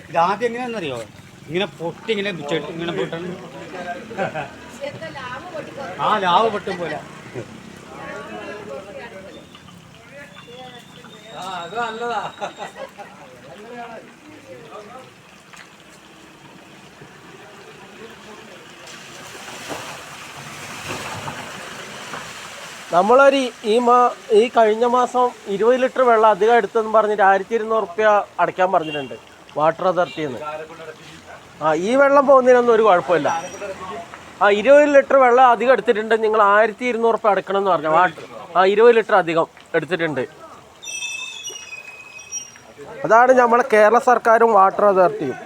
ഇതാദ്യം എങ്ങനെയാണെന്നറിയോ? ഇങ്ങനെ പൊട്ടി ഇങ്ങനെ ഇങ്ങനെ പൊട്ടണം. ആ ലാവ് പൊട്ടും പോലെ. അത് നല്ലതാ. നമ്മളൊരു ഈ കഴിഞ്ഞ മാസം 20 ലിറ്റർ വെള്ളം അധികം എടുത്തെന്ന് പറഞ്ഞിട്ട് 1200 അടയ്ക്കാൻ പറഞ്ഞിട്ടുണ്ട് വാട്ടർ അതോറിറ്റിയിൽ നിന്ന്. ഈ വെള്ളം പോകുന്നതിനൊന്നും ഒരു കുഴപ്പമില്ല. 20 ലിറ്റർ വെള്ളം അധികം എടുത്തിട്ടുണ്ട്, നിങ്ങൾ 1200 അടയ്ക്കണം എന്ന് പറഞ്ഞു. 20 ലിറ്റർ അധികം എടുത്തിട്ടുണ്ട്. അതാണ് നമ്മളെ കേരള സർക്കാരും വാട്ടർ അതോറിറ്റിയും.